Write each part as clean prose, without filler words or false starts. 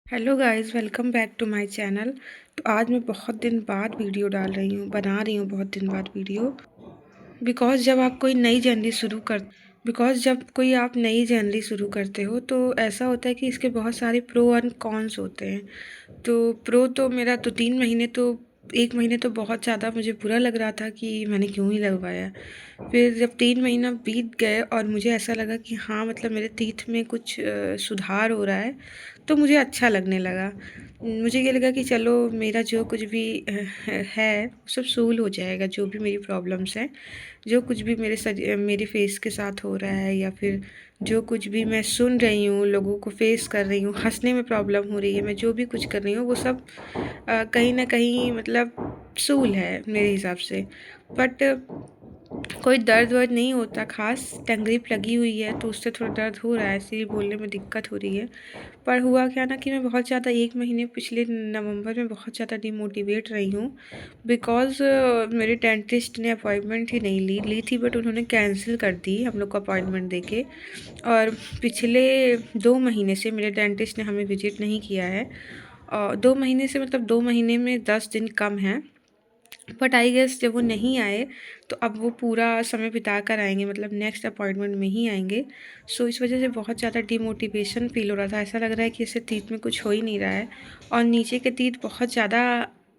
Hello guys, welcome back to my channel. तो आज मैं बहुत दिन बाद वीडियो डाल रही हूँ, बना रही हूँ बहुत दिन बाद वीडियो। बिकॉज़ जब आप कोई नई जर्नी शुरू कर बिकॉज़ जब कोई आप नई जर्नी शुरू करते हो तो ऐसा होता है कि इसके बहुत सारे प्रो एंड कॉन्स होते हैं। तो प्रो तो मेरा तो 3 महीने तो 1 महीने तो बहुत ज़्यादा मुझे बुरा लग रहा था कि मैंने क्यों ही लगवाया। फिर जब 3 महीना बीत गए और मुझे ऐसा लगा कि हाँ, मतलब मेरे टीथ में कुछ सुधार हो रहा है, तो मुझे अच्छा लगने लगा। मुझे ये लगा कि चलो मेरा जो कुछ भी है सब सूल हो जाएगा, जो भी मेरी प्रॉब्लम्स हैं, जो कुछ भी मेरे फेस के साथ हो रहा है, या फिर जो कुछ भी मैं सुन रही हूँ, लोगों को फेस कर रही हूँ, हँसने में प्रॉब्लम हो रही है, मैं जो भी कुछ कर रही हूँ वो सब कहीं न कहीं मतलब सूल है मेरे हिसाब से। बट कोई दर्द-वर्द नहीं होता ख़ास, टंगरिप लगी हुई है तो उससे थोड़ा दर्द हो रहा है, इसीलिए बोलने में दिक्कत हो रही है। पर हुआ क्या ना कि मैं बहुत ज़्यादा 1 महीने पिछले नवंबर में बहुत ज़्यादा डिमोटिवेट रही हूँ। बिकॉज़ मेरे डेंटिस्ट ने अपॉइंटमेंट ही नहीं ली थी, बट उन्होंने कैंसल कर दी हम लोग को अपॉइंटमेंट देके। और पिछले 2 महीने से मेरे डेंटिस्ट ने हमें विज़िट नहीं किया है। 2 महीने से मतलब 2 महीने में 10 दिन कम हैं। बट आई गेस जब वो नहीं आए तो अब वो पूरा समय बिता कर आएँगे, मतलब नेक्स्ट अपॉइंटमेंट में ही आएँगे। सो इस वज़ह से बहुत ज़्यादा डिमोटिवेशन फ़ील हो रहा था। ऐसा लग रहा है कि इससे टीथ में कुछ हो ही नहीं रहा है और नीचे के टीथ बहुत ज़्यादा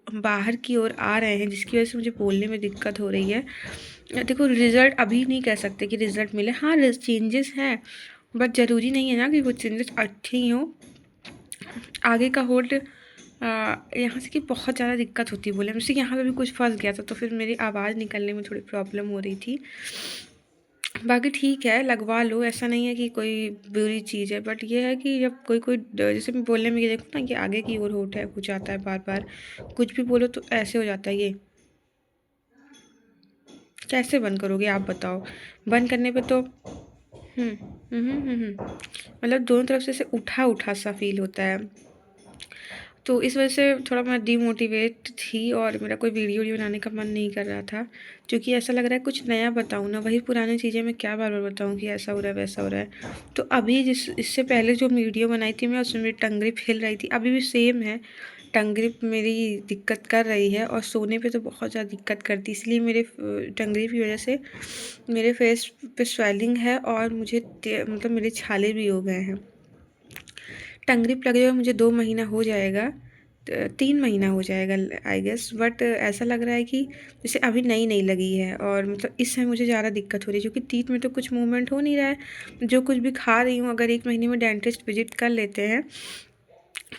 बाहर की ओर आ रहे हैं, जिसकी वज़ह से मुझे बोलने में दिक्कत हो रही है। देखो, रिज़ल्ट अभी नहीं कह सकते कि रिज़ल्ट मिले। हाँ, चेंजेस हैं, बट ज़रूरी नहीं है ना कि वो चेंजेस अच्छे ही हों। आगे का होल्ड यहाँ से कि बहुत ज़्यादा दिक्कत होती है बोले मुझसे, यहाँ पे भी कुछ फँस गया था तो फिर मेरी आवाज़ निकलने में थोड़ी प्रॉब्लम हो रही थी। बाकी ठीक है, लगवा लो, ऐसा नहीं है कि कोई बुरी चीज़ है, बट ये है कि जब कोई जैसे मैं बोलने में ये देखो ना कि आगे की ओर होठ है, कुछ आता है बार बार, कुछ भी बोलो तो ऐसे हो जाता है ये। कैसे बंद करोगे आप बताओ? बंद करने पे तो मतलब दोनों तरफ से ऐसे उठा उठा सा फील होता है। तो इस वजह से थोड़ा मैं डिमोटिवेट थी और मेरा कोई वीडियो बनाने का मन नहीं कर रहा था, क्योंकि ऐसा लग रहा है कुछ नया बताऊँ ना, वही पुरानी चीज़ें मैं क्या बार बार बताऊँ कि ऐसा हो रहा है वैसा हो रहा है। तो अभी इससे पहले जो वीडियो बनाई थी मैं, उसमें मेरी टंगरिप हिल रही थी, अभी भी सेम है। टंगरिप मेरी दिक्कत कर रही है और सोने पे तो बहुत ज़्यादा दिक्कत करती है, इसलिए मेरे टंगरिप की वजह से मेरे फेस पे स्वेलिंग है और मतलब मेरे छाले भी हो गए हैं। टंगरिप लगे हुए मुझे 2 महीना हो जाएगा, 3 महीना हो जाएगा आई गेस, बट ऐसा लग रहा है कि जैसे अभी नई नई लगी है और मतलब इस समय मुझे ज़्यादा दिक्कत हो रही है, क्योंकि टीथ में तो कुछ मूवमेंट हो नहीं रहा है। जो कुछ भी खा रही हूँ, अगर 1 महीने में डेंटिस्ट विजिट कर लेते हैं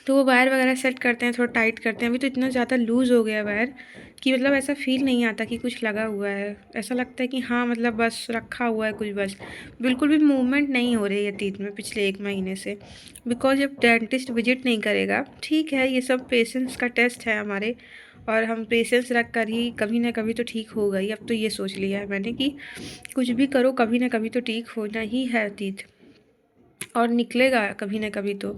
तो वो वायर वगैरह सेट करते हैं, थोड़ा टाइट करते हैं। अभी तो इतना ज़्यादा लूज़ हो गया वायर कि मतलब ऐसा फ़ील नहीं आता कि कुछ लगा हुआ है। ऐसा लगता है कि हाँ, मतलब बस रखा हुआ है कुछ बस। बिल्कुल भी मूवमेंट नहीं हो रही है टीथ में पिछले 1 महीने से। बिकॉज़ जब डेंटिस्ट विज़िट नहीं करेगा, ठीक है, ये सब पेशेंस का टेस्ट है हमारे, और हम पेशेंस रख कर ही कभी ना कभी तो ठीक होगा ही। अब तो ये सोच लिया है मैंने कि कुछ भी करो, कभी ना कभी तो ठीक होना ही है टीथ, और निकलेगा कभी ना कभी तो।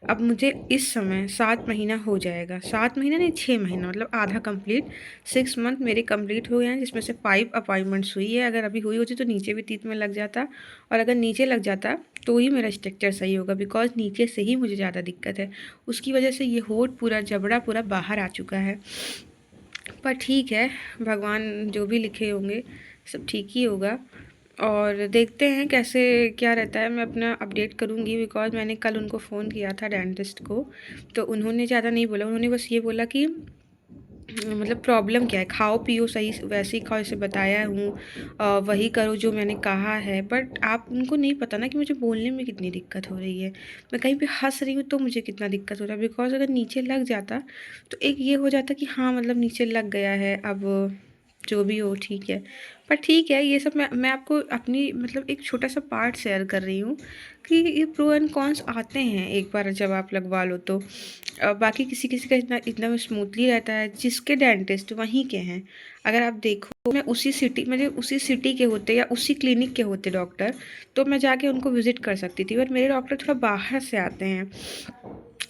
अब मुझे इस समय 7 महीना हो जाएगा, 7 महीना नहीं, 6 महीना, मतलब आधा कंप्लीट, 6 मंथ मेरे कंप्लीट हो गए हैं, जिसमें से 5 अपॉइंटमेंट्स हुई है। अगर अभी हुई होती तो नीचे भी टीथ में लग जाता, और अगर नीचे लग जाता तो ही मेरा स्ट्रक्चर सही होगा, बिकॉज नीचे से ही मुझे ज़्यादा दिक्कत है। उसकी वजह से ये होठ पूरा जबड़ा पूरा बाहर आ चुका है। पर ठीक है, भगवान जो भी लिखे होंगे सब ठीक ही होगा, और देखते हैं कैसे क्या रहता है। मैं अपना अपडेट करूँगी, बिकॉज़ मैंने कल उनको फ़ोन किया था डेंटिस्ट को, तो उन्होंने ज़्यादा नहीं बोला, उन्होंने बस ये बोला कि मतलब प्रॉब्लम क्या है, खाओ पियो सही वैसे ही खाओ, जैसे बताया हूँ, वही करो जो मैंने कहा है। बट आप उनको नहीं पता ना कि मुझे बोलने में कितनी दिक्कत हो रही है, मैं कहीं पे हंस रही हूँ तो मुझे कितना दिक्कत हो रहा है। बिकॉज अगर नीचे लग जाता तो एक ये हो जाता कि हाँ, मतलब नीचे लग गया है, अब जो भी हो ठीक है। पर ठीक है, ये सब मैं आपको अपनी मतलब एक छोटा सा पार्ट शेयर कर रही हूँ कि ये प्रो एंड कॉन्स आते हैं एक बार जब आप लगवा लो तो। बाकी किसी किसी का इतना इतना स्मूथली रहता है, जिसके डेंटिस्ट वहीं के हैं। अगर आप देखो, मैं उसी सिटी मेरे उसी सिटी के होते या उसी क्लिनिक के होते डॉक्टर, तो मैं जाके उनको विज़िट कर सकती थी, बट मेरे डॉक्टर थोड़ा बाहर से आते हैं।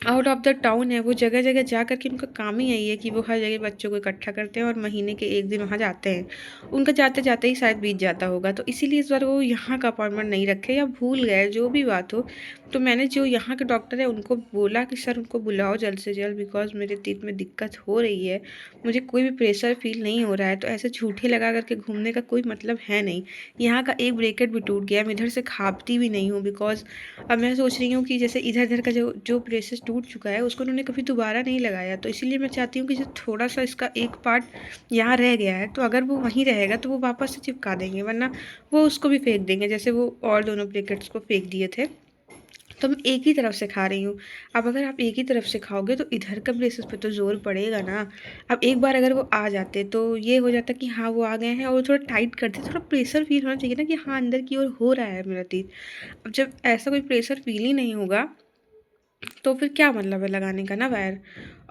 आउट ऑफ द टाउन है, वो जगह जगह जा कर के उनका काम ही यही है कि वो हर जगह बच्चों को इकट्ठा करते हैं और महीने के 1 दिन वहाँ जाते हैं। उनका जाते जाते ही शायद बीत जाता होगा, तो इसीलिए इस बार वो यहाँ का अपॉइंटमेंट नहीं रखे या भूल गए, जो भी बात हो। तो मैंने जो यहाँ के डॉक्टर है उनको बोला कि सर उनको बुलाओ जल्द से जल्द, बिकॉज मेरे तीत में दिक्कत हो रही है, मुझे कोई भी प्रेशर फील नहीं हो रहा है। तो ऐसे झूठे लगा करके घूमने का कोई मतलब है नहीं। यहाँ का एक ब्रेकेट भी टूट गया, मैं इधर से खापती भी नहीं हूँ, बिकॉज अब मैं सोच रही हूँ कि जैसे इधर इधर का जो जो ब्रेसेस टूट चुका है उसको उन्होंने कभी दोबारा नहीं लगाया, तो इसीलिए मैं चाहती हूँ कि जो थोड़ा सा इसका एक पार्ट यहाँ रह गया है, तो अगर वो वहीं रहेगा तो वो वापस से चिपका देंगे, वरना वो उसको भी फेंक देंगे, जैसे वो और दोनों ब्रेकेट्स को फेंक दिए थे। तो मैं एक ही तरफ से खा रही हूँ। अब अगर आप एक ही तरफ से खाओगे तो इधर का ब्रेसेस पे तो ज़ोर पड़ेगा ना। अब एक बार अगर वो आ जाते तो ये हो जाता कि हाँ वो आ गए हैं, और वो थोड़ा टाइट करते, थोड़ा प्रेशर फील होना चाहिए ना कि हाँ अंदर की ओर हो रहा है मेरा तीत। अब जब ऐसा कोई प्रेशर फील ही नहीं होगा तो फिर क्या मतलब है लगाने का ना वायर।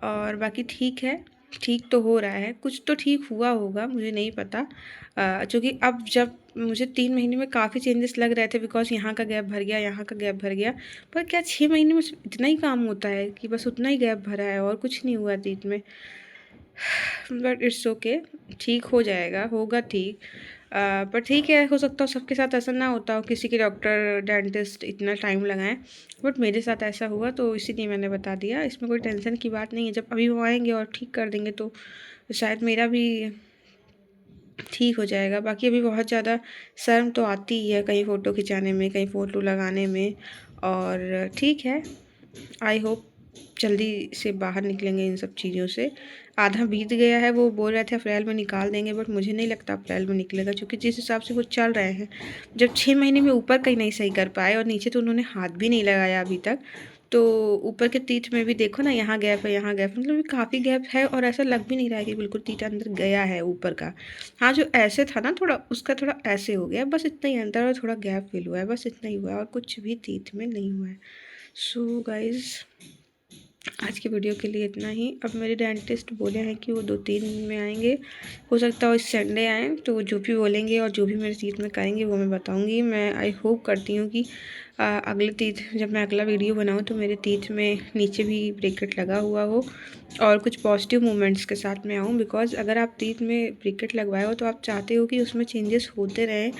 और बाकी ठीक है, ठीक तो हो रहा है, कुछ तो ठीक हुआ होगा, मुझे नहीं पता। चूँकि अब जब मुझे 3 महीने में काफ़ी चेंजेस लग रहे थे, बिकॉज़ यहाँ का गैप भर गया, यहाँ का गैप भर गया। पर क्या 6 महीने में सिर्फ़ इतना ही काम होता है कि बस उतना ही गैप भरा है और कुछ नहीं हुआ तीत में? बट इट्स ओके, ठीक हो जाएगा, होगा ठीक। पर ठीक है, हो सकता है सबके साथ ऐसा ना होता हो, किसी के डॉक्टर, डेंटिस्ट इतना टाइम लगाएँ, बट मेरे साथ ऐसा हुआ तो इसीलिए मैंने बता दिया। इसमें कोई टेंशन की बात नहीं है, जब अभी वो आएँगे और ठीक कर देंगे तो शायद मेरा भी ठीक हो जाएगा। बाकी अभी बहुत ज़्यादा शर्म तो आती ही है कहीं फ़ोटो खिंचाने में, कहीं फ़ोटो लगाने में, और ठीक है, आई होप जल्दी से बाहर निकलेंगे इन सब चीज़ों से। आधा बीत गया है, वो बोल रहे थे अप्रैल में निकाल देंगे, बट मुझे नहीं लगता अप्रैल में निकलेगा, क्योंकि जिस हिसाब से वो चल रहे हैं, जब 6 महीने में ऊपर का ही नहीं सही कर पाए और नीचे तो उन्होंने हाथ भी नहीं लगाया अभी तक, तो ऊपर के तीत में भी देखो ना, यहाँ गैप है, यहाँ गैप है, मतलब काफ़ी गैप है, और ऐसा लग भी नहीं रहा है कि बिल्कुल तीत अंदर गया है ऊपर का। हाँ, जो ऐसे था ना थोड़ा, उसका थोड़ा ऐसे हो गया, बस इतना ही अंदर और थोड़ा गैप फ़ील हुआ है, बस इतना ही हुआ है और कुछ भी तीत में नहीं हुआ है। सो गाइज़, आज की वीडियो के लिए इतना ही। अब मेरे डेंटिस्ट बोले हैं कि वो 2-3 दिन में आएंगे, हो सकता है इस संडे आएँ, तो जो भी बोलेंगे और जो भी मेरे तीत में करेंगे वो मैं बताऊंगी। मैं आई होप करती हूँ कि अगले तीत, जब मैं अगला वीडियो बनाऊँ तो मेरे तीत में नीचे भी ब्रेकेट लगा हुआ हो और कुछ पॉजिटिव मूवमेंट्स के साथ में आऊँ, बिकॉज अगर आप तीत में ब्रेकेट लगवाए हो तो आप चाहते हो कि उसमें चेंजेस होते रहें,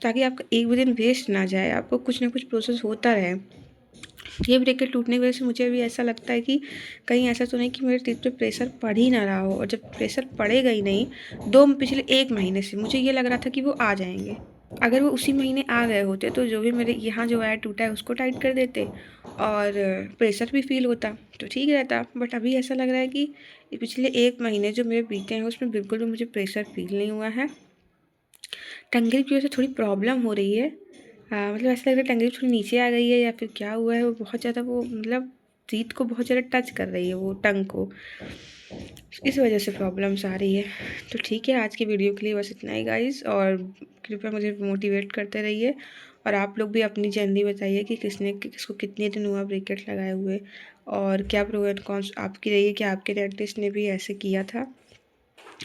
ताकि आपका एक भी दिन वेस्ट ना जाए, आपको कुछ ना कुछ प्रोसेस होता रहे। ये ब्रेकेट टूटने की वजह से मुझे भी ऐसा लगता है कि कहीं ऐसा तो नहीं कि मेरे तीत पे प्रेशर पड़ ही ना रहा हो, और जब प्रेशर पड़ेगा ही नहीं, पिछले 1 महीने से मुझे ये लग रहा था कि वो आ जाएंगे। अगर वो उसी महीने आ गए होते तो जो भी मेरे यहाँ जो वायर टूटा है उसको टाइट कर देते और प्रेशर भी फील होता तो ठीक रहता। बट अभी ऐसा लग रहा है कि पिछले 1 महीने जो मेरे बीते हैं उसमें बिल्कुल भी मुझे प्रेशर फील नहीं हुआ है। टंगरी की वजह से थोड़ी प्रॉब्लम हो रही है। मतलब ऐसा लग रहा है टंगरी थोड़ी नीचे आ गई है या फिर क्या हुआ है, वो बहुत ज़्यादा, वो मतलब टीथ को बहुत ज़्यादा टच कर रही है वो टंग को, इस वजह से प्रॉब्लम्स आ रही है। तो ठीक है, आज की वीडियो के लिए बस इतना ही गाइस, और कृपया मुझे मोटिवेट करते रहिए, और आप लोग भी अपनी जर्नी बताइए कि किसको कितने दिन हुआ ब्रेकेट लगाए हुए, और क्या प्रो एंड कॉन्स आपकी रही है कि आपके डेंटिस्ट ने भी ऐसे किया था,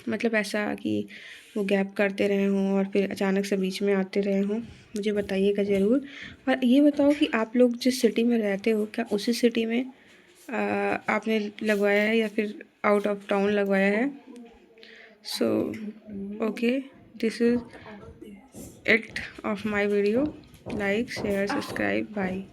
मतलब ऐसा कि वो गैप करते रहे हों और फिर अचानक से बीच में आते रहे हों। मुझे बताइएगा ज़रूर। और ये बताओ कि आप लोग जिस सिटी में रहते हो, क्या उसी सिटी में आपने लगवाया है या फिर आउट ऑफ टाउन लगवाया है? So okay, this is it of my video. Like, share, subscribe, bye.